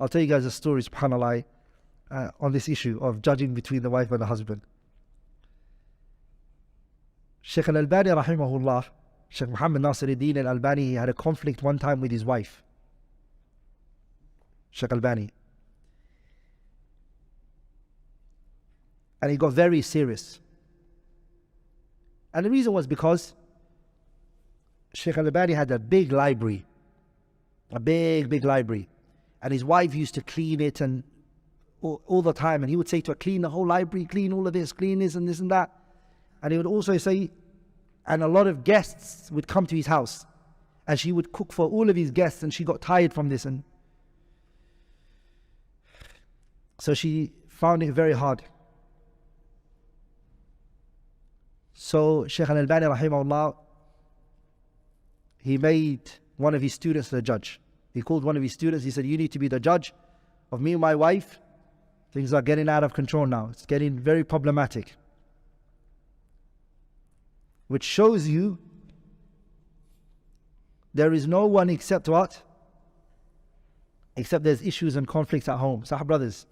I'll tell you guys a story, subhanAllah, on this issue of judging between the wife and the husband. Shaykh Al-Albani rahimahullah, Shaykh Muhammad Nasiruddin Al-Albani, he had a conflict one time with his wife, Shaykh Albani. And he got very serious. And the reason was because Shaykh Albani had a big library, a big library. And his wife used to clean it and all the time. And he would say to her, clean the whole library, clean all of this, clean this and that. And he would also say, and a lot of guests would come to his house. And she would cook for all of his guests, and she got tired from this. And so she found it very hard. So Shaykh Al-Albani rahimahullah, he made one of his students the judge. He called one of his students, he said, you need to be the judge of me and my wife. Things are getting out of control now. It's getting very problematic. Which shows you there is no one except what? Except there's issues and conflicts at home. Sahab brothers,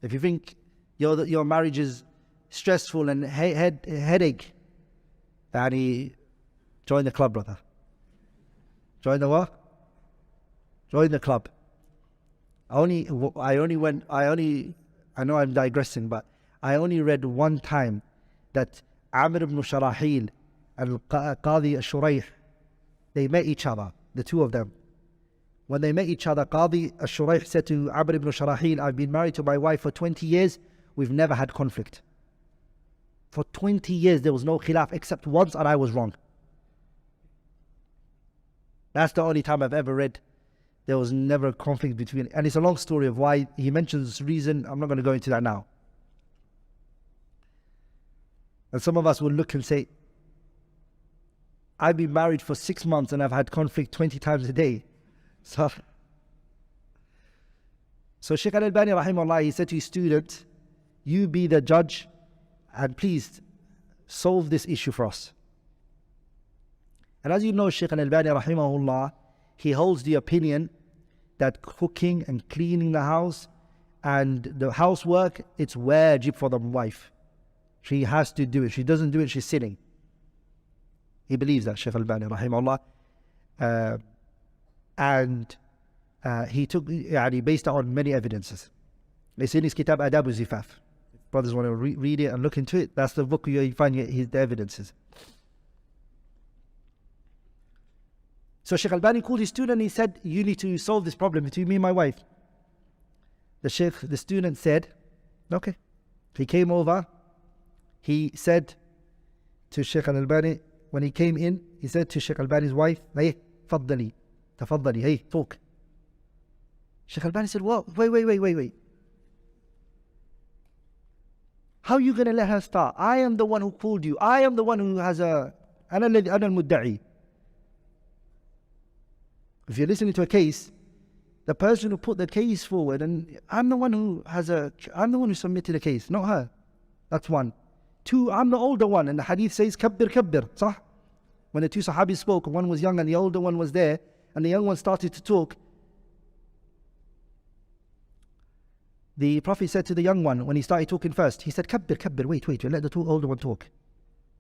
if you think your marriage is stressful and headache, then join the club, brother. Join the what? Join the club. I know I'm digressing, but I only read one time that Amr ibn Sharahil and Qadi al-Shuraih, they met each other, the two of them. When they met each other, Qadi al-Shuraih said to Amr ibn Sharahil, I've been married to my wife for 20 years, we've never had conflict. For 20 years there was no khilaf except once, and I was wrong. That's the only time I've ever read there was never a conflict between, and it's a long story of why he mentions this reason. I'm not going to go into that now. And some of us will look and say, I've been married for 6 months and I've had conflict 20 times a day. So Shaykh Al-Albani rahimahullah, he said to his student, you be the judge and please solve this issue for us. And as you know, Shaykh Al-Albani rahimahullah, he holds the opinion that cooking and cleaning the house and the housework, it's wajib for the wife. She has to do it. She doesn't do it, she's sinning. He believes that, Shaykh Albani rahimahullah. He based it on many evidences. It's in his kitab Adab al-Zifaf. Brothers want to read it and look into it. That's the book you find the evidences. So Shaykh Albani called his student and he said, you need to solve this problem between me and my wife. The student said, okay. He came over. He said to Shaykh Albani, when he came in, he said to Shaykh Albani's wife, hey, tafaddali, hey, talk. Shaykh Albani said, what? Wait. How are you going to let her start? I am the one who called you. I am the one who has ana al-mudda'i. If you're listening to a case, the person who put the case forward, and I'm the one who submitted the case, not her. That's one. Two, I'm the older one, and the hadith says, kabbir, sah? When the two sahabis spoke, one was young and the older one was there, and the young one started to talk. The Prophet said to the young one, when he started talking first, he said, kabbir, wait, let the older one talk.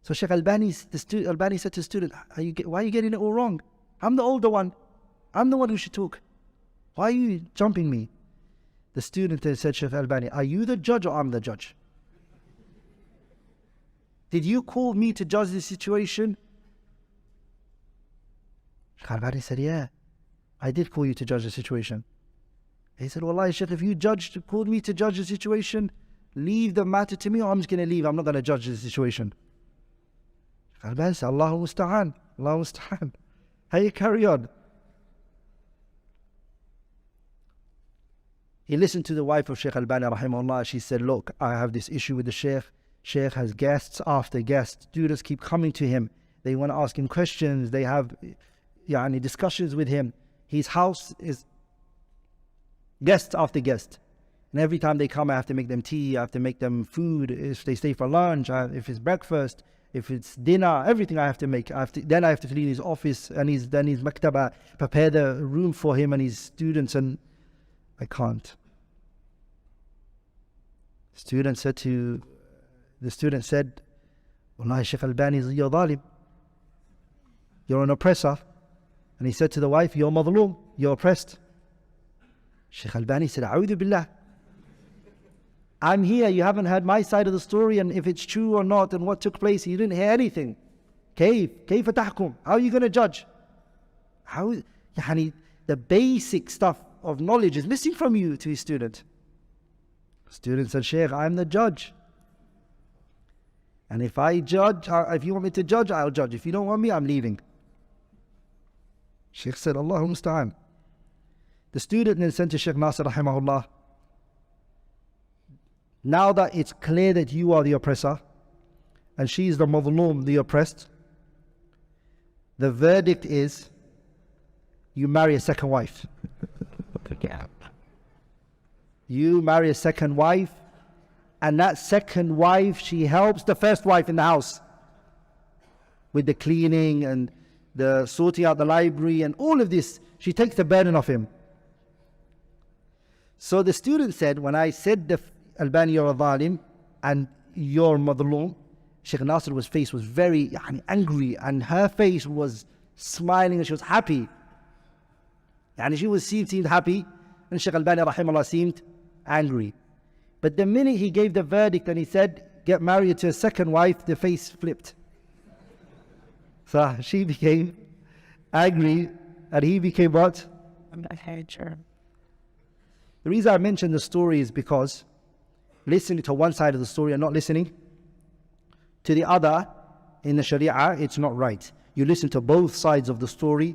So Shaykh Albani said to the student, why are you getting it all wrong? I'm the older one. I'm the one who should talk. Why are you jumping me? The student said, Shaykh Albani, are you the judge or I'm the judge? Did you call me to judge this situation? Shaykh Albani said, yeah, I did call you to judge the situation. He said, Wallahi Shaykh, if you called me to judge the situation, leave the matter to me or I'm just going to leave. I'm not going to judge the situation. Shaykh Albani said, Allahu musta'an. How you carry on? He listened to the wife of Shaykh Albani rahimahullah. She said, look, I have this issue with the Shaykh. Shaykh has guests after guests. Students keep coming to him. They want to ask him questions. They have discussions with him. His house is guest after guest. And every time they come, I have to make them tea. I have to make them food. If they stay for lunch, if it's breakfast, if it's dinner, everything I have to make. Then I have to clean his office and his maktaba, prepare the room for him and his students. And I can't. The student said, Wallahi, Shaykh Albani, you're zalim. You're an oppressor. And he said to the wife, you're madloom, you're oppressed. Shaykh Albani said, A'udhu billah. I'm here, you haven't heard my side of the story, and if it's true or not, and what took place, you didn't hear anything. كيف تحكم? How are you going to judge? The basic stuff of knowledge is missing from you to his student. Student said, Shaykh, I'm the judge. And if I judge, if you want me to judge, I'll judge. If you don't want me, I'm leaving. Shaykh said, Allahu musta'an. The student then said to Shaykh Nasir rahimahullah, now that it's clear that you are the oppressor and she is the madloom, the oppressed, the verdict is you marry a second wife. You marry a second wife, and that second wife, she helps the first wife in the house with the cleaning and the sorting out the library and all of this. She takes the burden off him. So the student said, when I said the Albani, you're a zalim and you're madloom, Shaykh Nasir's face was very angry, and her face was smiling and she was happy. And she seemed happy, and Shaykh Albani rahimahullah seemed angry. But the minute he gave the verdict and he said, get married to a second wife, the face flipped. So she became angry and he became what? I'm not sure. The reason I mention the story is because listening to one side of the story and not listening to the other in the Sharia, it's not right. You listen to both sides of the story